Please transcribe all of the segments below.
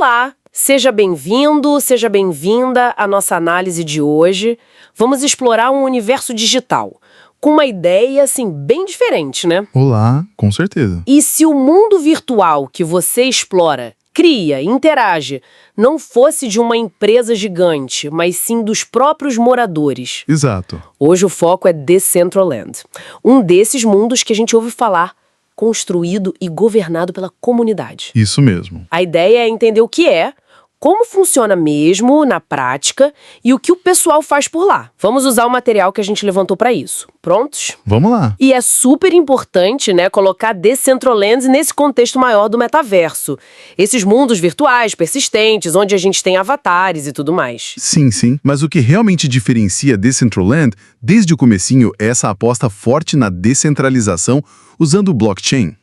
Olá, seja bem-vindo, seja bem-vinda à nossa análise de hoje. Vamos explorar um universo digital, com uma ideia, assim, bem diferente, né? Olá, com certeza. E se o mundo virtual que você explora, cria, interage, não fosse de uma empresa gigante, mas sim dos próprios moradores? Exato. Hoje o foco é Decentraland, um desses mundos que a gente ouve falar, construído e governado pela comunidade. Isso mesmo. A ideia é entender o que é, como funciona mesmo na prática e o que o pessoal faz por lá. Vamos usar o material que a gente levantou para isso. Prontos? Vamos lá. E é super importante, né, colocar Decentraland nesse contexto maior do metaverso. Esses mundos virtuais, persistentes, onde a gente tem avatares e tudo mais. Sim, sim. Mas o que realmente diferencia Decentraland desde o comecinho é essa aposta forte na descentralização usando o blockchain.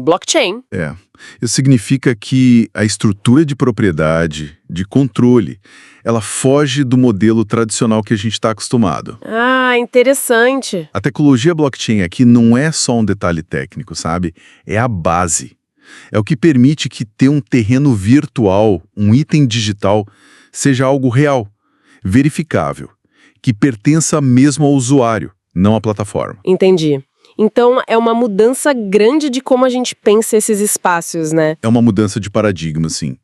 Blockchain. Isso significa que a estrutura de propriedade, de controle, ela foge do modelo tradicional que a gente está acostumado. Ah, interessante. A tecnologia blockchain aqui não é só um detalhe técnico, sabe? É a base. É o que permite que ter um terreno virtual, um item digital, seja algo real, verificável, que pertença mesmo ao usuário, não à plataforma. Entendi. Então, é uma mudança grande de como a gente pensa esses espaços, né? É uma mudança de paradigma, sim.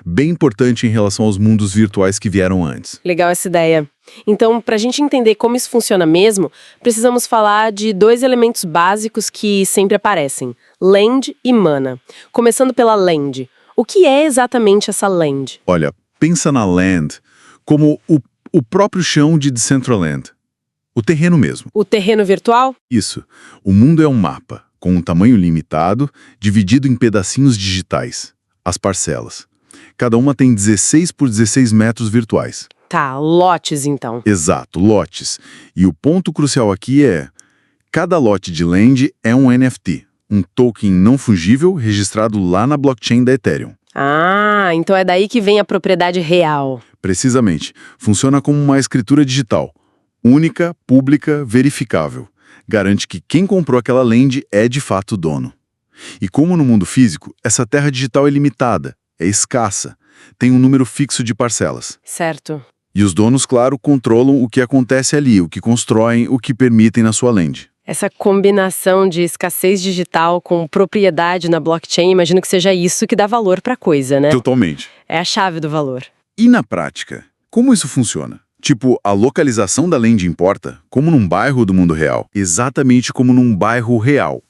Bem importante em relação aos mundos virtuais que vieram antes. Legal essa ideia. Então, para a gente entender como isso funciona mesmo, precisamos falar de dois elementos básicos que sempre aparecem: land e mana. Começando pela land. O que é exatamente essa land? Olha, pensa na land como o próprio chão de Decentraland. O terreno mesmo. O terreno virtual? Isso. O mundo é um mapa, com um tamanho limitado, dividido em pedacinhos digitais, as parcelas. Cada uma tem 16 por 16 metros virtuais. Tá, lotes então. Exato, lotes. E o ponto crucial aqui é: cada lote de land é um NFT, um token não fungível registrado lá na blockchain da Ethereum. Ah, então é daí que vem a propriedade real. Precisamente. Funciona como uma escritura digital. Única, pública, verificável. Garante que quem comprou aquela land é de fato dono. E como no mundo físico, essa terra digital é limitada, é escassa, tem um número fixo de parcelas. Certo. E os donos, claro, controlam o que acontece ali, o que constroem, o que permitem na sua land. Essa combinação de escassez digital com propriedade na blockchain, imagino que seja isso que dá valor para a coisa, né? Totalmente. É a chave do valor. E na prática, como isso funciona? Tipo, a localização da land importa, como num bairro do mundo real. Exatamente como num bairro real.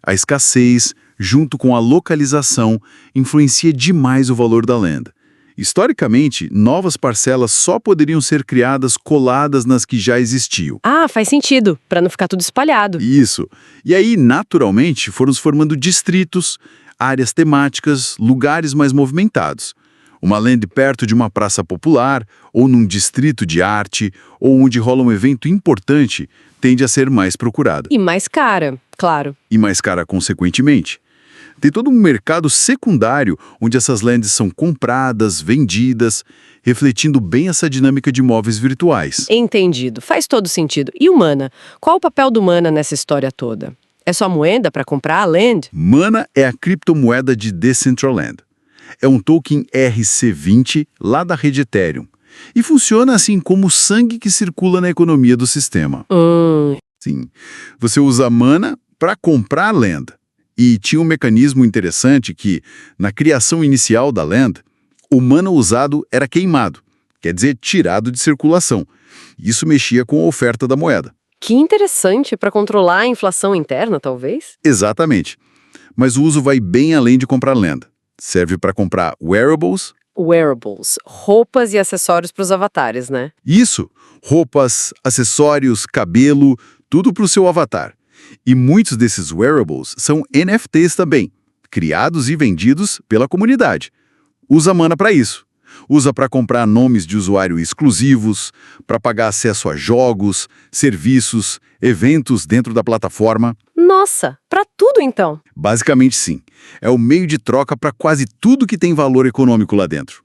A escassez, junto com a localização, influencia demais o valor da land. Historicamente, novas parcelas só poderiam ser criadas coladas nas que já existiam. Ah, faz sentido, para não ficar tudo espalhado. Isso. E aí, naturalmente, foram se formando distritos, áreas temáticas, lugares mais movimentados. Uma land perto de uma praça popular, ou num distrito de arte, ou onde rola um evento importante, tende a ser mais procurada. E mais cara, claro. E mais cara consequentemente. Tem todo um mercado secundário onde essas lands são compradas, vendidas, refletindo bem essa dinâmica de imóveis virtuais. Entendido, faz todo sentido. E o Mana? Qual o papel do Mana nessa história toda? É só moeda para comprar a land? Mana é a criptomoeda de Decentraland. É um token RC20 lá da rede Ethereum. E funciona assim como o sangue que circula na economia do sistema. Sim. Você usa Mana para comprar a land. E tinha um mecanismo interessante que, na criação inicial da land, o Mana usado era queimado, quer dizer, tirado de circulação. Isso mexia com a oferta da moeda. Que interessante, para controlar a inflação interna, talvez? Exatamente. Mas o uso vai bem além de comprar land. Serve para comprar wearables. Wearables, roupas e acessórios para os avatares, né? Isso, roupas, acessórios, cabelo, tudo para o seu avatar. E muitos desses wearables são NFTs também, criados e vendidos pela comunidade. Usa Mana para isso. Usa para comprar nomes de usuário exclusivos, para pagar acesso a jogos, serviços, eventos dentro da plataforma. Nossa, para tudo então. Basicamente sim. É o meio de troca para quase tudo que tem valor econômico lá dentro.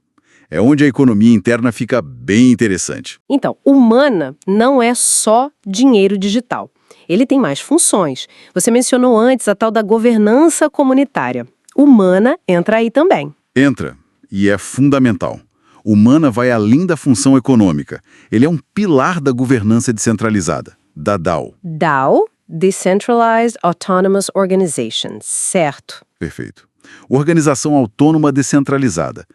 É onde a economia interna fica bem interessante. Então, o Mana não é só dinheiro digital. Ele tem mais funções. Você mencionou antes a tal da governança comunitária. O Mana entra aí também. Entra. e é fundamental. O Mana vai além da função econômica. Ele é um pilar da governança descentralizada, da DAO. DAO, Decentralized Autonomous Organization, certo. Perfeito. Organização autônoma descentralizada.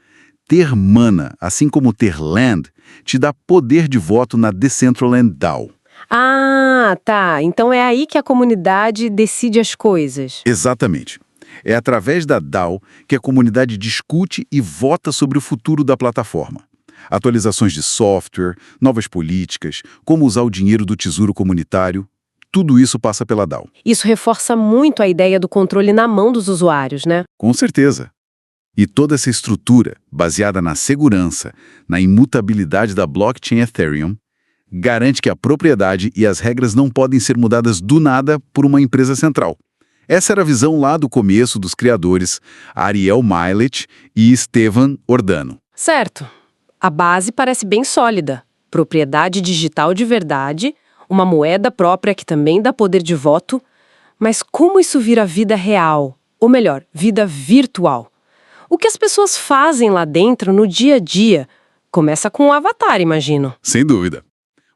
Ter Mana, assim como ter Land, te dá poder de voto na Decentraland DAO. Ah, tá. Então é aí que a comunidade decide as coisas. Exatamente. É através da DAO que a comunidade discute e vota sobre o futuro da plataforma. Atualizações de software, novas políticas, como usar o dinheiro do tesouro comunitário, tudo isso passa pela DAO. Isso reforça muito a ideia do controle na mão dos usuários, né? Com certeza. E toda essa estrutura, baseada na segurança, na imutabilidade da blockchain Ethereum, garante que a propriedade e as regras não podem ser mudadas do nada por uma empresa central. Essa era a visão lá do começo dos criadores, Ariel Millet e Estevan Ordano. Certo. A base parece bem sólida. Propriedade digital de verdade, uma moeda própria que também dá poder de voto. Mas como isso vira vida real? Ou melhor, vida virtual? O que as pessoas fazem lá dentro no dia a dia? Começa com o avatar, imagino. Sem dúvida.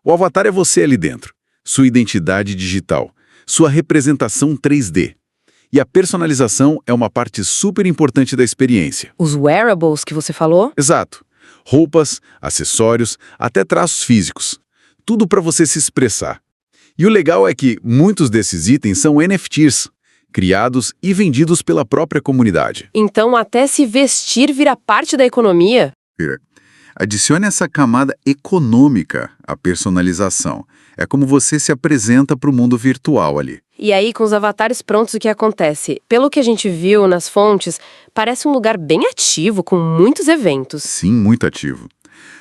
O avatar é você ali dentro, sua identidade digital, sua representação 3D. E a personalização é uma parte super importante da experiência. Os wearables que você falou? Exato. Roupas, acessórios, até traços físicos. Tudo para você se expressar. E o legal é que muitos desses itens são NFTs, criados e vendidos pela própria comunidade. Então até se vestir vira parte da economia? Adicione essa camada econômica à personalização. É como você se apresenta para o mundo virtual ali. E aí, com os avatares prontos, o que acontece? Pelo que a gente viu nas fontes, parece um lugar bem ativo, com muitos eventos. Sim, muito ativo.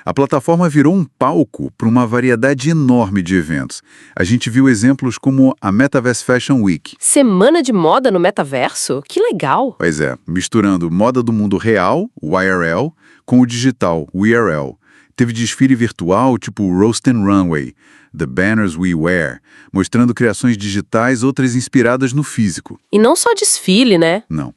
A plataforma virou um palco para uma variedade enorme de eventos. A gente viu exemplos como a Metaverse Fashion Week. Semana de moda no metaverso? Que legal! Pois é, misturando moda do mundo real, o IRL, com o digital, o IRL. Teve desfile virtual tipo Roast and Runway, The Banners We Wear, mostrando criações digitais, outras inspiradas no físico. E não só desfile, né? Não.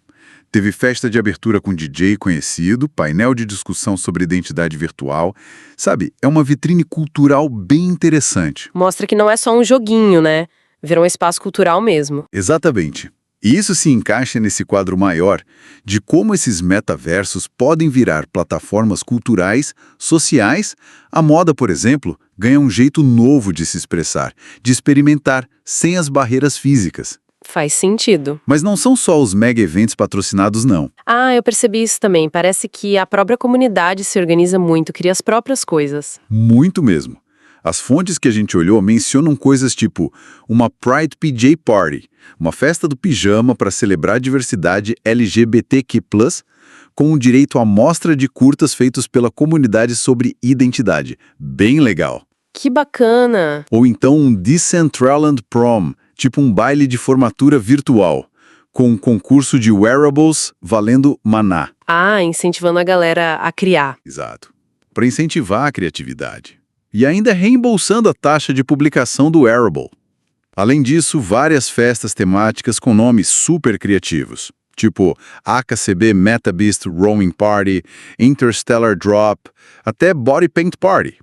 Teve festa de abertura com DJ conhecido, painel de discussão sobre identidade virtual. Sabe, é uma vitrine cultural bem interessante. Mostra que não é só um joguinho, né? Virou um espaço cultural mesmo. Exatamente. E isso se encaixa nesse quadro maior de como esses metaversos podem virar plataformas culturais, sociais. A moda, por exemplo, ganha um jeito novo de se expressar, de experimentar, sem as barreiras físicas. Faz sentido. Mas não são só os mega eventos patrocinados, não. Ah, eu percebi isso também. Parece que a própria comunidade se organiza muito, cria as próprias coisas. Muito mesmo. As fontes que a gente olhou mencionam coisas tipo uma Pride PJ Party, uma festa do pijama para celebrar a diversidade LGBTQ+, com o direito à mostra de curtas feitos pela comunidade sobre identidade. Bem legal. Que bacana! Ou então um Decentraland Prom, tipo um baile de formatura virtual, com um concurso de wearables valendo maná. Ah, incentivando a galera a criar. Exato. Para incentivar a criatividade. E ainda reembolsando a taxa de publicação do wearable. Além disso, várias festas temáticas com nomes super criativos, tipo AKCB MetaBeast Roaming Party, Interstellar Drop, até Body Paint Party.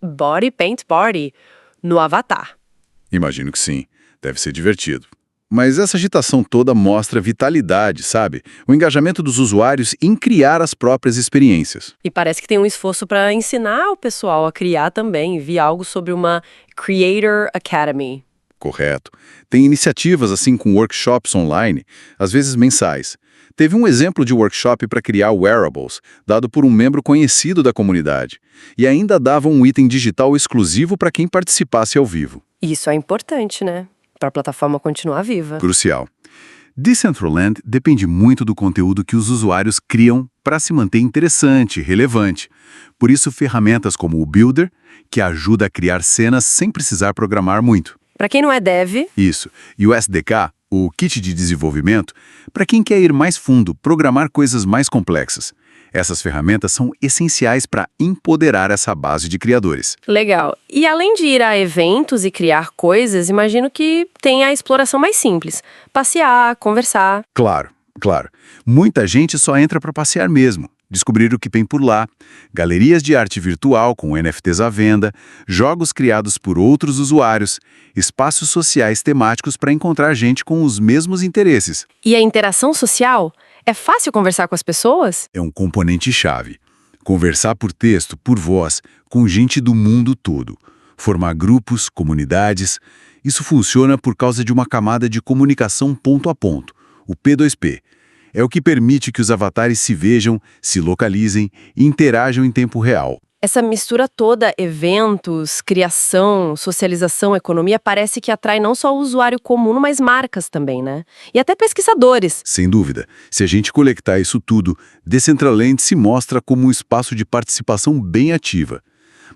Body Paint Party no Avatar. Imagino que sim, deve ser divertido. Mas essa agitação toda mostra vitalidade, sabe? O engajamento dos usuários em criar as próprias experiências. E parece que tem um esforço para ensinar o pessoal a criar também. Vi algo sobre uma Creator Academy. Correto. Tem iniciativas assim com workshops online, às vezes mensais. Teve um exemplo de workshop para criar wearables, dado por um membro conhecido da comunidade. E ainda dava um item digital exclusivo para quem participasse ao vivo. Isso é importante, né? Para a plataforma continuar viva. Crucial. Decentraland depende muito do conteúdo que os usuários criam para se manter interessante e relevante. Por isso, ferramentas como o Builder, que ajuda a criar cenas sem precisar programar muito. Para quem não é dev... Isso. E o SDK, o Kit de Desenvolvimento, para quem quer ir mais fundo, programar coisas mais complexas. Essas ferramentas são essenciais para empoderar essa base de criadores. Legal. E além de ir a eventos e criar coisas, imagino que tem a exploração mais simples. Passear, conversar. Claro, claro. Muita gente só entra para passear mesmo. descobrir o que tem por lá, galerias de arte virtual com NFTs à venda, jogos criados por outros usuários, espaços sociais temáticos para encontrar gente com os mesmos interesses. E a interação social? É fácil conversar com as pessoas? É um componente-chave. Conversar por texto, por voz, com gente do mundo todo. Formar grupos, comunidades. Isso funciona por causa de uma camada de comunicação ponto a ponto, o P2P. É o que permite que os avatares se vejam, se localizem e interajam em tempo real. Essa mistura toda, eventos, criação, socialização, economia, parece que atrai não só o usuário comum, mas marcas também, né? E até pesquisadores. Sem dúvida. Se a gente conectar isso tudo, Decentraland se mostra como um espaço de participação bem ativa.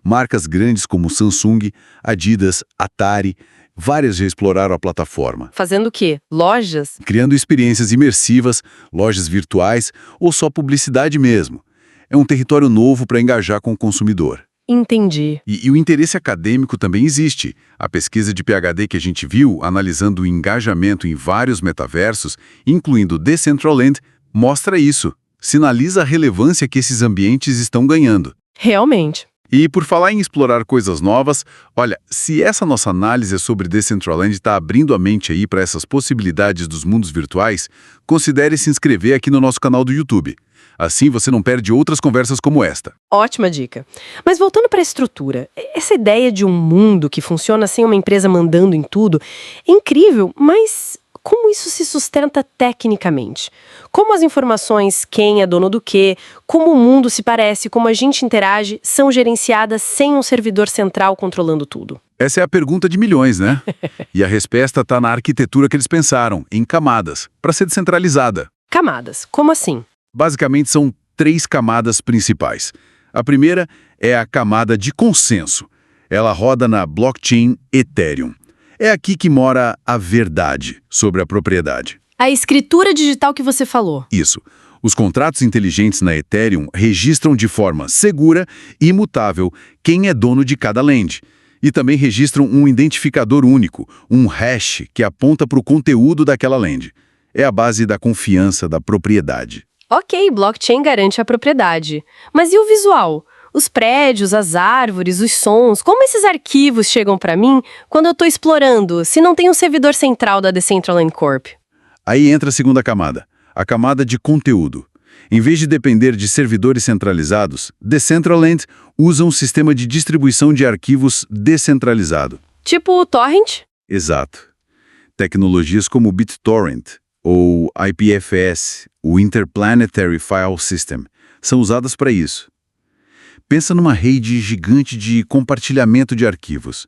Marcas grandes como Samsung, Adidas, Atari, várias já exploraram a plataforma. Fazendo o quê? Lojas? Criando experiências imersivas, lojas virtuais ou só publicidade mesmo. É um território novo para engajar com o consumidor. Entendi. E o interesse acadêmico também existe. A pesquisa de PhD que a gente viu, analisando o engajamento em vários metaversos, incluindo Decentraland, mostra isso. Sinaliza a relevância que esses ambientes estão ganhando. Realmente. E por falar em explorar coisas novas, olha, se essa nossa análise sobre Decentraland está abrindo a mente aí para essas possibilidades dos mundos virtuais, considere se inscrever aqui no nosso canal do YouTube. Assim você não perde outras conversas como esta. Ótima dica. Mas voltando para a estrutura, essa ideia de um mundo que funciona sem uma empresa mandando em tudo é incrível, mas como isso se sustenta tecnicamente? Como as informações, quem é dono do quê, como o mundo se parece, como a gente interage, são gerenciadas sem um servidor central controlando tudo? Essa é a pergunta de milhões, né? E a resposta está na arquitetura que eles pensaram, em camadas, para ser descentralizada. Camadas, como assim? Basicamente, são 3 camadas principais. A primeira é a camada de consenso. Ela roda na blockchain Ethereum. É aqui que mora a verdade sobre a propriedade. A escritura digital que você falou. Isso. Os contratos inteligentes na Ethereum registram de forma segura e imutável quem é dono de cada land. E também registram um identificador único, um hash que aponta para o conteúdo daquela land. É a base da confiança da propriedade. Ok, blockchain garante a propriedade. Mas e o visual? Os prédios, as árvores, os sons, como esses arquivos chegam para mim quando eu estou explorando, se não tem um servidor central da Decentraland Corp? Aí entra a segunda camada, a camada de conteúdo. Em vez de depender de servidores centralizados, Decentraland usa um sistema de distribuição de arquivos descentralizado. Tipo o torrent? Exato. Tecnologias como BitTorrent ou IPFS, o Interplanetary File System, são usadas para isso. Pensa numa rede gigante de compartilhamento de arquivos.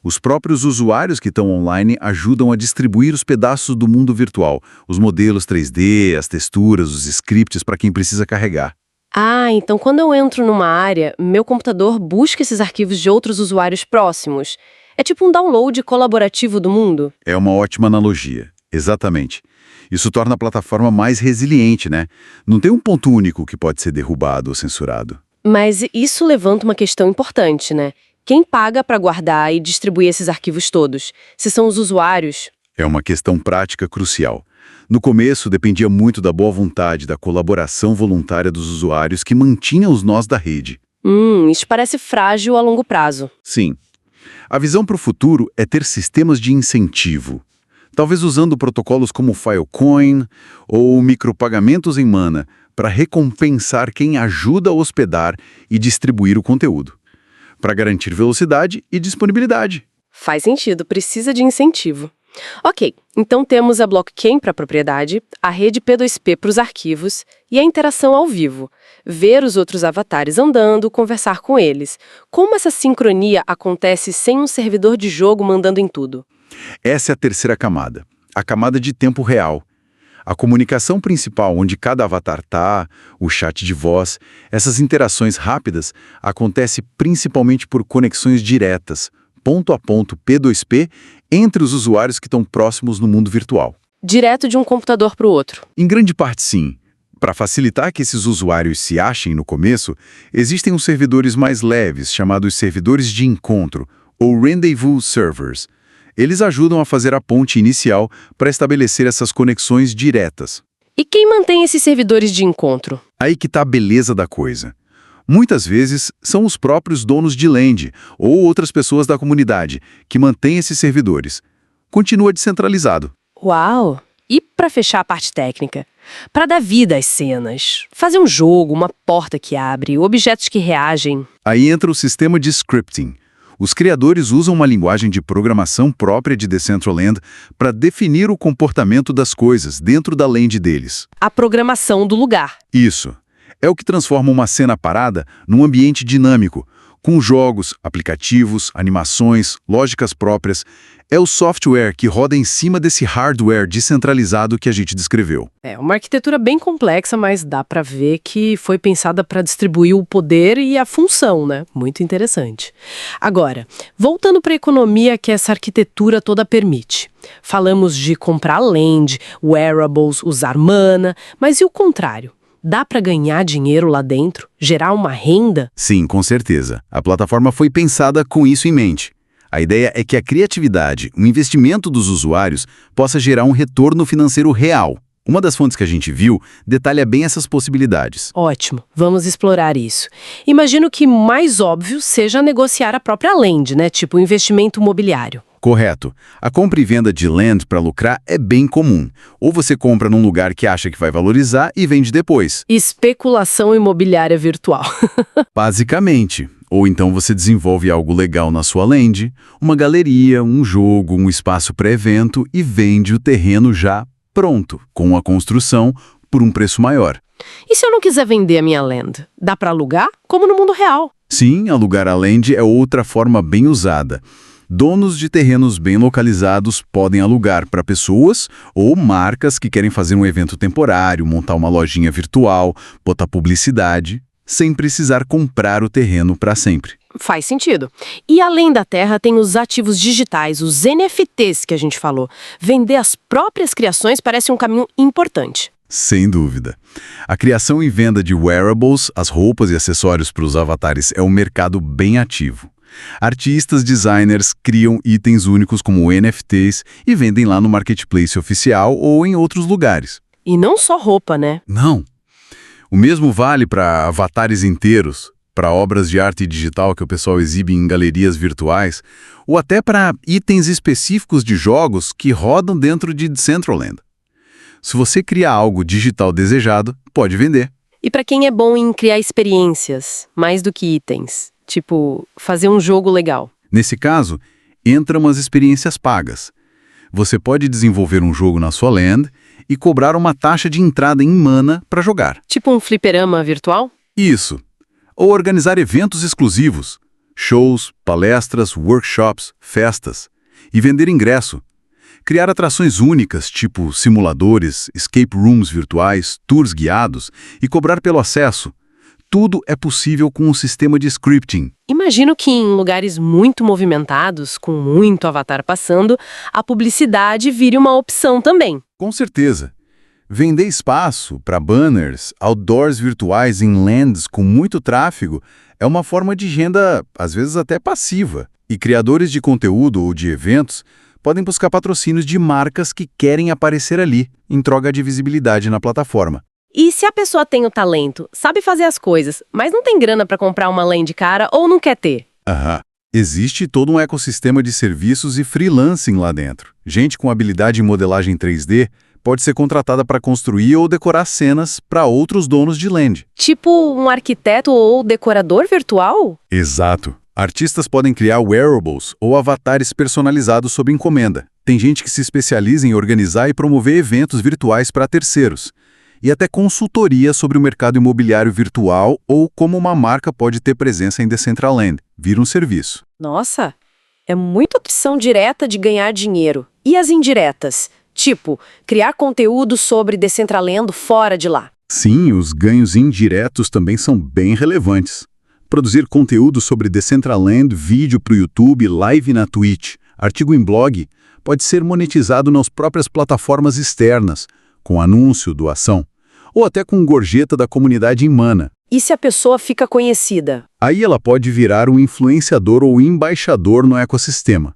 Os próprios usuários que estão online ajudam a distribuir os pedaços do mundo virtual, os modelos 3D, as texturas, os scripts para quem precisa carregar. Ah, então quando eu entro numa área, meu computador busca esses arquivos de outros usuários próximos. É tipo um download colaborativo do mundo? É uma ótima analogia. Exatamente. Isso torna a plataforma mais resiliente, né? Não tem um ponto único que pode ser derrubado ou censurado. Mas isso levanta uma questão importante, né? Quem paga para guardar e distribuir esses arquivos todos? Se são os usuários? É uma questão prática crucial. No começo, dependia muito da boa vontade, da colaboração voluntária dos usuários que mantinha os nós da rede. Isso parece frágil a longo prazo. Sim. A visão para o futuro é ter sistemas de incentivo. Talvez usando protocolos como Filecoin ou micropagamentos em mana para recompensar quem ajuda a hospedar e distribuir o conteúdo, para garantir velocidade e disponibilidade. Faz sentido, precisa de incentivo. Ok, então temos a blockchain para a propriedade, a rede P2P para os arquivos e a interação ao vivo. Ver os outros avatares andando, conversar com eles. Como essa sincronia acontece sem um servidor de jogo mandando em tudo? Essa é a terceira camada, a camada de tempo real. A comunicação principal, onde cada avatar está, o chat de voz, essas interações rápidas, acontece principalmente por conexões diretas, ponto a ponto P2P, entre os usuários que estão próximos no mundo virtual. Direto de um computador para o outro. Em grande parte, sim. Para facilitar que esses usuários se achem no começo, existem os servidores mais leves, chamados servidores de encontro, ou Rendezvous Servers. Eles ajudam a fazer a ponte inicial para estabelecer essas conexões diretas. E quem mantém esses servidores de encontro? Aí que tá a beleza da coisa. Muitas vezes são os próprios donos de land ou outras pessoas da comunidade que mantêm esses servidores. Continua descentralizado. Uau! E para fechar a parte técnica? Para dar vida às cenas, fazer um jogo, uma porta que abre, objetos que reagem. Aí entra o sistema de scripting. Os criadores usam uma linguagem de programação própria de Decentraland para definir o comportamento das coisas dentro da land deles. A programação do lugar. Isso. É o que transforma uma cena parada num ambiente dinâmico, com jogos, aplicativos, animações, lógicas próprias. É o software que roda em cima desse hardware descentralizado que a gente descreveu. É uma arquitetura bem complexa, mas dá para ver que foi pensada para distribuir o poder e a função, né? Muito interessante. Agora, voltando para a economia que essa arquitetura toda permite. Falamos de comprar land, wearables, usar mana, mas e o contrário? Dá para ganhar dinheiro lá dentro? Gerar uma renda? Sim, com certeza. A plataforma foi pensada com isso em mente. A ideia é que a criatividade, o investimento dos usuários, possa gerar um retorno financeiro real. Uma das fontes que a gente viu detalha bem essas possibilidades. Ótimo, vamos explorar isso. Imagino que mais óbvio seja negociar a própria land, né? Tipo um investimento imobiliário. Correto. A compra e venda de land para lucrar é bem comum. Ou você compra num lugar que acha que vai valorizar e vende depois. Especulação imobiliária virtual. Basicamente. Ou então você desenvolve algo legal na sua land, uma galeria, um jogo, um espaço para evento e vende o terreno já pronto, com a construção, por um preço maior. E se eu não quiser vender a minha land? Dá para alugar? Como no mundo real. Sim, alugar a land é outra forma bem usada. Donos de terrenos bem localizados podem alugar para pessoas ou marcas que querem fazer um evento temporário, montar uma lojinha virtual, botar publicidade, sem precisar comprar o terreno para sempre. Faz sentido. E além da terra, tem os ativos digitais, os NFTs que a gente falou. Vender as próprias criações parece um caminho importante. Sem dúvida. A criação e venda de wearables, as roupas e acessórios para os avatares, é um mercado bem ativo. Artistas, designers criam itens únicos como NFTs e vendem lá no marketplace oficial ou em outros lugares. E não só roupa, né? Não. O mesmo vale para avatares inteiros, para obras de arte digital que o pessoal exibe em galerias virtuais, ou até para itens específicos de jogos que rodam dentro de Decentraland. Se você criar algo digital desejado, pode vender. E para quem é bom em criar experiências, mais do que itens, tipo fazer um jogo legal. Nesse caso, entram as experiências pagas. Você pode desenvolver um jogo na sua land e cobrar uma taxa de entrada em mana para jogar. Tipo um fliperama virtual? Isso. Ou organizar eventos exclusivos, shows, palestras, workshops, festas, e vender ingresso. Criar atrações únicas, tipo simuladores, escape rooms virtuais, tours guiados, e cobrar pelo acesso. Tudo é possível com um sistema de scripting. Imagino que em lugares muito movimentados, com muito avatar passando, a publicidade vire uma opção também. Com certeza. Vender espaço para banners, outdoors virtuais em lands com muito tráfego é uma forma de renda, às vezes até passiva. E criadores de conteúdo ou de eventos podem buscar patrocínios de marcas que querem aparecer ali, em troca de visibilidade na plataforma. E se a pessoa tem o talento, sabe fazer as coisas, mas não tem grana para comprar uma land cara ou não quer ter? Aham. Existe todo um ecossistema de serviços e freelancing lá dentro. Gente com habilidade em modelagem 3D pode ser contratada para construir ou decorar cenas para outros donos de land. Tipo um arquiteto ou decorador virtual? Exato. Artistas podem criar wearables ou avatares personalizados sob encomenda. Tem gente que se especializa em organizar e promover eventos virtuais para terceiros. E até consultoria sobre o mercado imobiliário virtual ou como uma marca pode ter presença em Decentraland. Vira um serviço. Nossa, é muita opção direta de ganhar dinheiro. E as indiretas? Tipo, criar conteúdo sobre Decentraland fora de lá. Sim, os ganhos indiretos também são bem relevantes. Produzir conteúdo sobre Decentraland, vídeo para o YouTube, live na Twitch, artigo em blog, pode ser monetizado nas próprias plataformas externas, com anúncio, doação, ou até com gorjeta da comunidade em mana. E se a pessoa fica conhecida? Aí ela pode virar um influenciador ou embaixador no ecossistema.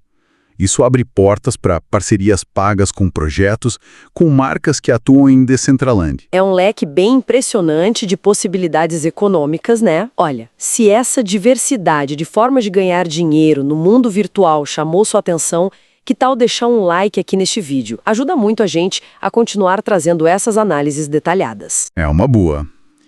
Isso abre portas para parcerias pagas com projetos, com marcas que atuam em Decentraland. É um leque bem impressionante de possibilidades econômicas, né? Olha, se essa diversidade de formas de ganhar dinheiro no mundo virtual chamou sua atenção, que tal deixar um like aqui neste vídeo? Ajuda muito a gente a continuar trazendo essas análises detalhadas. É uma boa.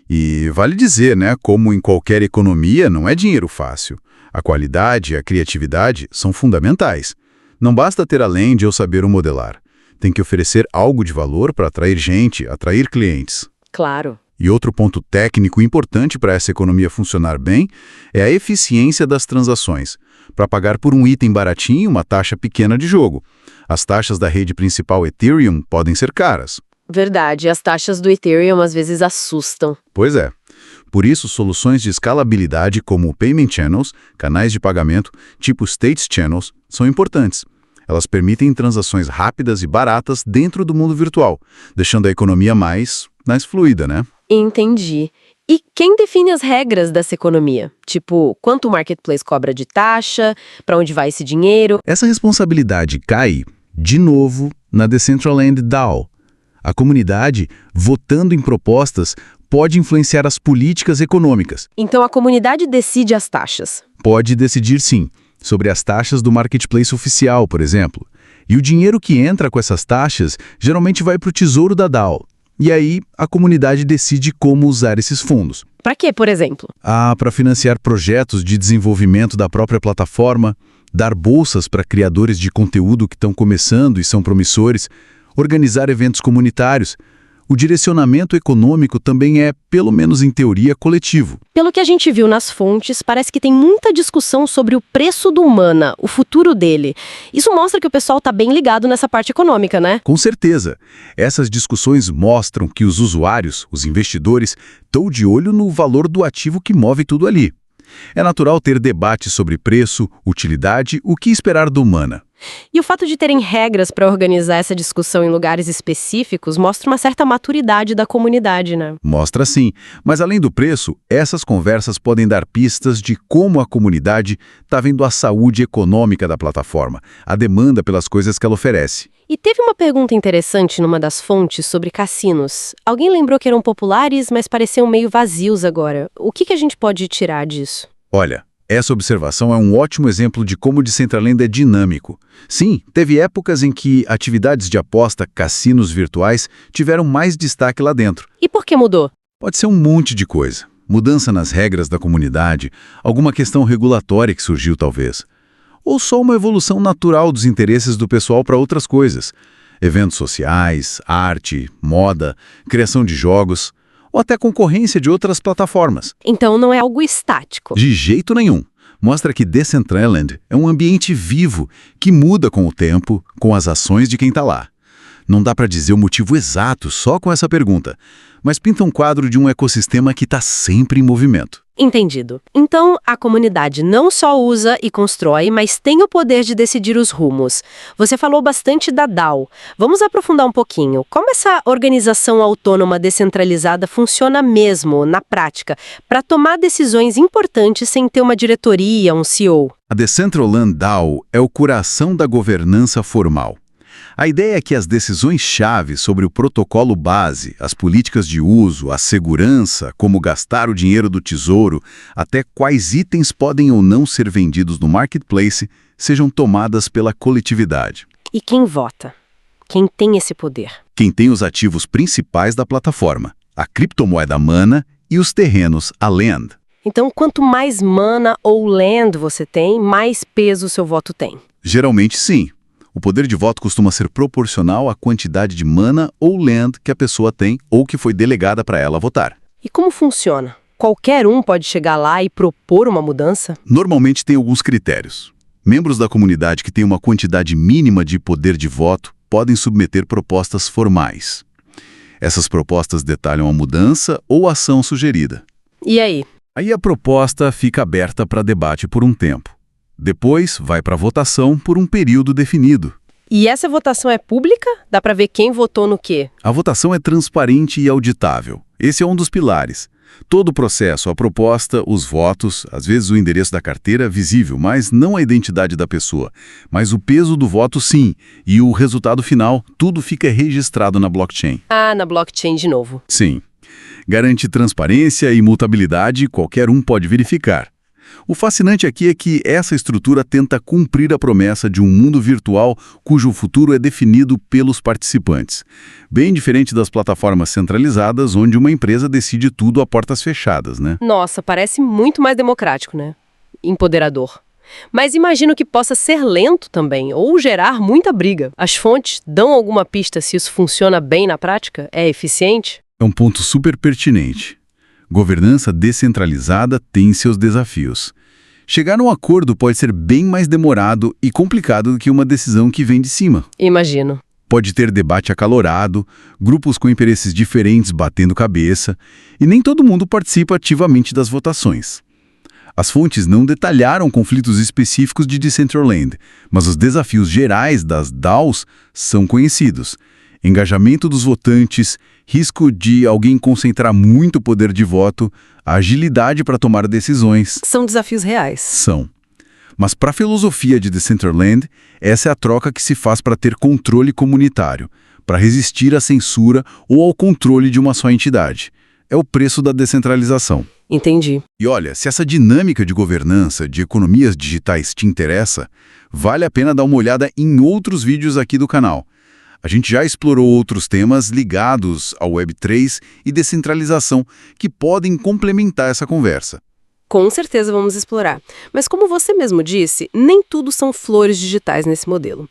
E vale dizer, né, como em qualquer economia, não é dinheiro fácil. A qualidade e a criatividade são fundamentais. Não basta ter a lente ou saber o modelar. Tem que oferecer algo de valor para atrair gente, atrair clientes. Claro. E outro ponto técnico importante para essa economia funcionar bem é a eficiência das transações. Para pagar por um item baratinho, uma taxa pequena de jogo. As taxas da rede principal Ethereum podem ser caras. Verdade, as taxas do Ethereum às vezes assustam. Pois é. Por isso, soluções de escalabilidade como Payment Channels, canais de pagamento, tipo State Channels, são importantes. Elas permitem transações rápidas e baratas dentro do mundo virtual, deixando a economia mais fluida, né? Entendi. E quem define as regras dessa economia? Tipo, quanto o marketplace cobra de taxa, para onde vai esse dinheiro? Essa responsabilidade cai, de novo, na Decentraland DAO. A comunidade, votando em propostas, pode influenciar as políticas econômicas. Então a comunidade decide as taxas. Pode decidir, sim, sobre as taxas do marketplace oficial, por exemplo. E o dinheiro que entra com essas taxas geralmente vai para o tesouro da DAO. E aí, a comunidade decide como usar esses fundos. Para quê, por exemplo? Para financiar projetos de desenvolvimento da própria plataforma, dar bolsas para criadores de conteúdo que estão começando e são promissores, organizar eventos comunitários. O direcionamento econômico também é, pelo menos em teoria, coletivo. Pelo que a gente viu nas fontes, parece que tem muita discussão sobre o preço do Mana, o futuro dele. Isso mostra que o pessoal está bem ligado nessa parte econômica, né? Com certeza. Essas discussões mostram que os usuários, os investidores, estão de olho no valor do ativo que move tudo ali. É natural ter debates sobre preço, utilidade, o que esperar do Mana. E o fato de terem regras para organizar essa discussão em lugares específicos mostra uma certa maturidade da comunidade, né? Mostra sim, mas além do preço, essas conversas podem dar pistas de como a comunidade está vendo a saúde econômica da plataforma, a demanda pelas coisas que ela oferece. E teve uma pergunta interessante numa das fontes sobre cassinos. Alguém lembrou que eram populares, mas pareciam meio vazios agora. O que a gente pode tirar disso? Olha, essa observação é um ótimo exemplo de como o Decentraland é dinâmico. Sim, teve épocas em que atividades de aposta, cassinos virtuais, tiveram mais destaque lá dentro. E por que mudou? Pode ser um monte de coisa. Mudança nas regras da comunidade, alguma questão regulatória que surgiu talvez. Ou só uma evolução natural dos interesses do pessoal para outras coisas. Eventos sociais, arte, moda, criação de jogos, ou até concorrência de outras plataformas. Então não é algo estático. De jeito nenhum. Mostra que Decentraland é um ambiente vivo que muda com o tempo, com as ações de quem está lá. Não dá para dizer o motivo exato só com essa pergunta, mas pinta um quadro de um ecossistema que está sempre em movimento. Entendido. Então, a comunidade não só usa e constrói, mas tem o poder de decidir os rumos. Você falou bastante da DAO. Vamos aprofundar um pouquinho. Como essa organização autônoma descentralizada funciona mesmo, na prática, para tomar decisões importantes sem ter uma diretoria, um CEO? A Decentraland DAO é o coração da governança formal. A ideia é que as decisões-chave sobre o protocolo base, as políticas de uso, a segurança, como gastar o dinheiro do tesouro, até quais itens podem ou não ser vendidos no marketplace, sejam tomadas pela coletividade. E quem vota? Quem tem esse poder? Quem tem os ativos principais da plataforma, a criptomoeda Mana e os terrenos, a Land. Então, quanto mais Mana ou Land você tem, mais peso o seu voto tem. Geralmente, sim. O poder de voto costuma ser proporcional à quantidade de mana ou land que a pessoa tem ou que foi delegada para ela votar. E como funciona? Qualquer um pode chegar lá e propor uma mudança? Normalmente tem alguns critérios. Membros da comunidade que têm uma quantidade mínima de poder de voto podem submeter propostas formais. Essas propostas detalham a mudança ou ação sugerida. E aí? Aí a proposta fica aberta para debate por um tempo. Depois, vai para votação por um período definido. E essa votação é pública? Dá para ver quem votou no quê? A votação é transparente e auditável. Esse é um dos pilares. Todo o processo, a proposta, os votos, às vezes o endereço da carteira visível, mas não a identidade da pessoa. Mas o peso do voto, sim. E o resultado final, tudo fica registrado na blockchain. Ah, na blockchain de novo. Sim. Garante transparência e imutabilidade, qualquer um pode verificar. O fascinante aqui é que essa estrutura tenta cumprir a promessa de um mundo virtual cujo futuro é definido pelos participantes. Bem diferente das plataformas centralizadas, onde uma empresa decide tudo a portas fechadas, né? Nossa, parece muito mais democrático, né? Empoderador. Mas imagino que possa ser lento também, ou gerar muita briga. As fontes dão alguma pista se isso funciona bem na prática? É eficiente? É um ponto super pertinente. Governança descentralizada tem seus desafios. Chegar a um acordo pode ser bem mais demorado e complicado do que uma decisão que vem de cima. Imagino. Pode ter debate acalorado, grupos com interesses diferentes batendo cabeça, e nem todo mundo participa ativamente das votações. As fontes não detalharam conflitos específicos de Decentraland, mas os desafios gerais das DAOs são conhecidos. Engajamento dos votantes, risco de alguém concentrar muito poder de voto, agilidade para tomar decisões. São desafios reais. São. Mas para a filosofia de Decentraland, essa é a troca que se faz para ter controle comunitário, para resistir à censura ou ao controle de uma só entidade. É o preço da descentralização. Entendi. E olha, se essa dinâmica de governança, de economias digitais te interessa, vale a pena dar uma olhada em outros vídeos aqui do canal. A gente já explorou outros temas ligados ao Web3 e descentralização que podem complementar essa conversa. Com certeza vamos explorar. Mas como você mesmo disse, nem tudo são flores digitais nesse modelo.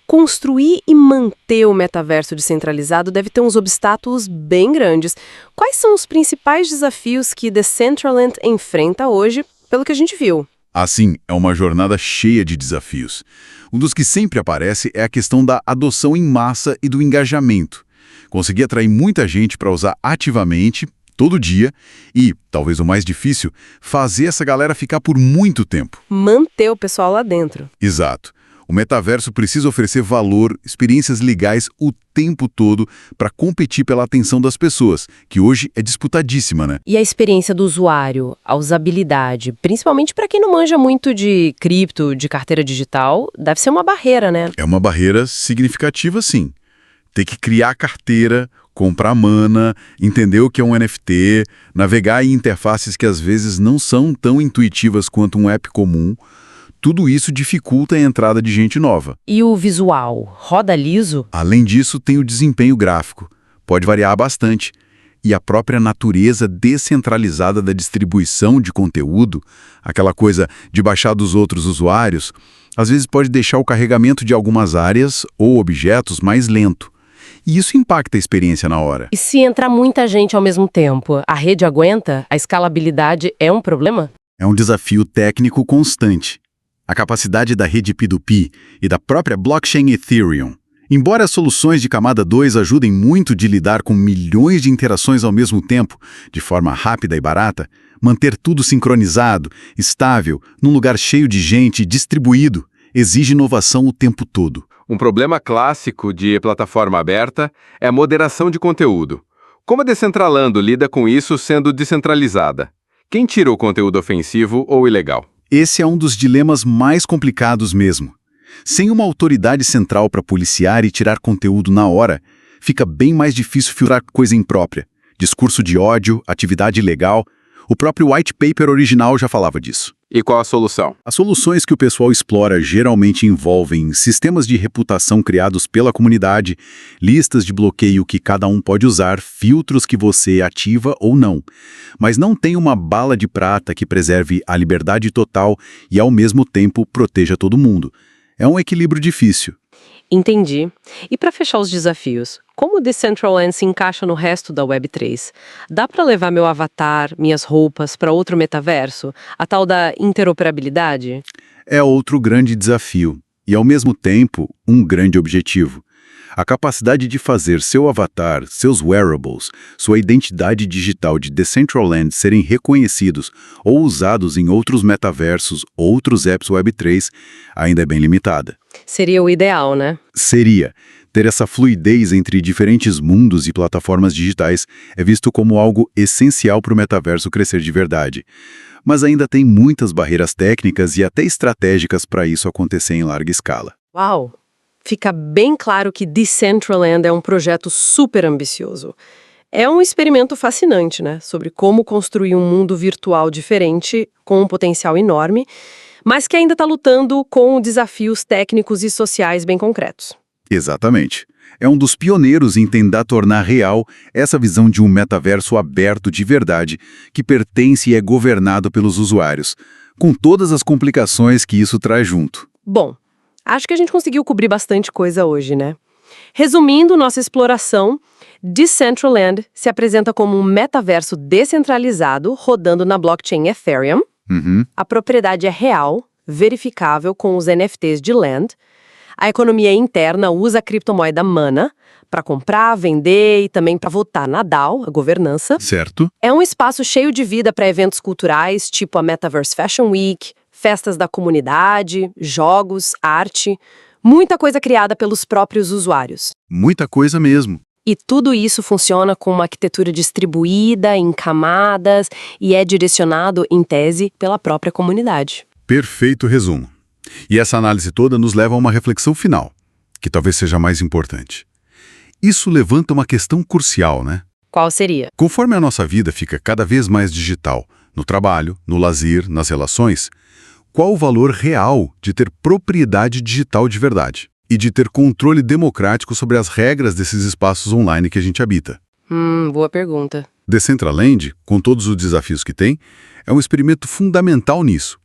Construir e manter o metaverso descentralizado deve ter uns obstáculos bem grandes. Quais são os principais desafios que Decentraland enfrenta hoje, pelo que a gente viu? Assim, é uma jornada cheia de desafios. Um dos que sempre aparece é a questão da adoção em massa e do engajamento. Conseguir atrair muita gente para usar ativamente, todo dia, e, talvez o mais difícil, fazer essa galera ficar por muito tempo. Manter o pessoal lá dentro. Exato. O metaverso precisa oferecer valor, experiências legais o tempo todo para competir pela atenção das pessoas, que hoje é disputadíssima, né? E a experiência do usuário, a usabilidade, principalmente para quem não manja muito de cripto, de carteira digital, deve ser uma barreira, né? É uma barreira significativa, sim. Ter que criar carteira, comprar mana, entender o que é um NFT, navegar em interfaces que às vezes não são tão intuitivas quanto um app comum. Tudo isso dificulta a entrada de gente nova. E o visual? Roda liso? Além disso, tem o desempenho gráfico. Pode variar bastante. E a própria natureza descentralizada da distribuição de conteúdo, aquela coisa de baixar dos outros usuários, às vezes pode deixar o carregamento de algumas áreas ou objetos mais lento. E isso impacta a experiência na hora. E se entrar muita gente ao mesmo tempo, a rede aguenta? A escalabilidade é um problema? É um desafio técnico constante. A capacidade da rede P2P e da própria blockchain Ethereum. Embora as soluções de camada 2 ajudem muito de lidar com milhões de interações ao mesmo tempo, de forma rápida e barata, manter tudo sincronizado, estável, num lugar cheio de gente e distribuído, exige inovação o tempo todo. Um problema clássico de plataforma aberta é a moderação de conteúdo. Como a Decentralando lida com isso sendo descentralizada? Quem tira o conteúdo ofensivo ou ilegal? Esse é um dos dilemas mais complicados mesmo. Sem uma autoridade central para policiar e tirar conteúdo na hora, fica bem mais difícil filtrar coisa imprópria. Discurso de ódio, atividade ilegal. O próprio white paper original já falava disso. E qual a solução? As soluções que o pessoal explora geralmente envolvem sistemas de reputação criados pela comunidade, listas de bloqueio que cada um pode usar, filtros que você ativa ou não. Mas não tem uma bala de prata que preserve a liberdade total e, ao mesmo tempo, proteja todo mundo. É um equilíbrio difícil. Entendi. E para fechar os desafios, como o Decentraland se encaixa no resto da Web3? Dá para levar meu avatar, minhas roupas para outro metaverso? A tal da interoperabilidade? É outro grande desafio e, ao mesmo tempo, um grande objetivo. A capacidade de fazer seu avatar, seus wearables, sua identidade digital de Decentraland serem reconhecidos ou usados em outros metaversos, outros apps Web3, ainda é bem limitada. Seria o ideal, né? Seria. Ter essa fluidez entre diferentes mundos e plataformas digitais é visto como algo essencial para o metaverso crescer de verdade. Mas ainda tem muitas barreiras técnicas e até estratégicas para isso acontecer em larga escala. Uau! Fica bem claro que Decentraland é um projeto super ambicioso. É um experimento fascinante, né? Sobre como construir um mundo virtual diferente, com um potencial enorme, mas que ainda está lutando com desafios técnicos e sociais bem concretos. Exatamente. É um dos pioneiros em tentar tornar real essa visão de um metaverso aberto de verdade, que pertence e é governado pelos usuários, com todas as complicações que isso traz junto. Bom, acho que a gente conseguiu cobrir bastante coisa hoje, né? Resumindo nossa exploração, Decentraland se apresenta como um metaverso descentralizado rodando na blockchain Ethereum. A propriedade é real, verificável com os NFTs de Land. A economia interna usa a criptomoeda Mana para comprar, vender e também para votar na DAO, a governança. Certo? É um espaço cheio de vida para eventos culturais, tipo a Metaverse Fashion Week, festas da comunidade, jogos, arte, muita coisa criada pelos próprios usuários. Muita coisa mesmo. E tudo isso funciona com uma arquitetura distribuída, em camadas, e é direcionado, em tese, pela própria comunidade. Perfeito resumo. E essa análise toda nos leva a uma reflexão final, que talvez seja a mais importante. Isso levanta uma questão crucial, né? Qual seria? Conforme a nossa vida fica cada vez mais digital, no trabalho, no lazer, nas relações, qual o valor real de ter propriedade digital de verdade? E de ter controle democrático sobre as regras desses espaços online que a gente habita? Boa pergunta. Decentraland, com todos os desafios que tem, é um experimento fundamental nisso.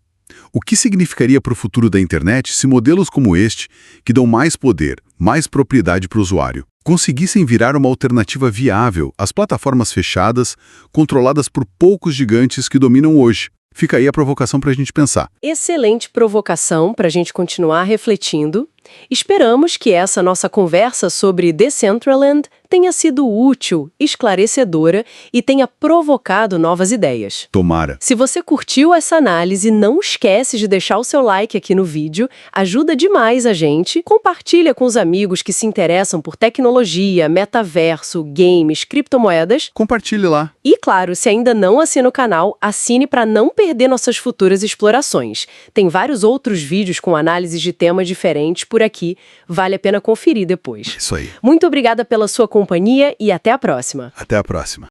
O que significaria para o futuro da internet se modelos como este, que dão mais poder, mais propriedade para o usuário, conseguissem virar uma alternativa viável às plataformas fechadas, controladas por poucos gigantes que dominam hoje? Fica aí a provocação para a gente pensar. Excelente provocação para a gente continuar refletindo. Esperamos que essa nossa conversa sobre Decentraland tenha sido útil, esclarecedora e tenha provocado novas ideias. Tomara. Se você curtiu essa análise, não esquece de deixar o seu like aqui no vídeo, ajuda demais a gente. Compartilha com os amigos que se interessam por tecnologia, metaverso, games, criptomoedas. Compartilhe lá. E claro, se ainda não assina o canal, assine para não perder nossas futuras explorações. Tem vários outros vídeos com análises de temas diferentes por aqui, vale a pena conferir depois. Isso aí. Muito obrigada pela sua companhia e até a próxima. Até a próxima.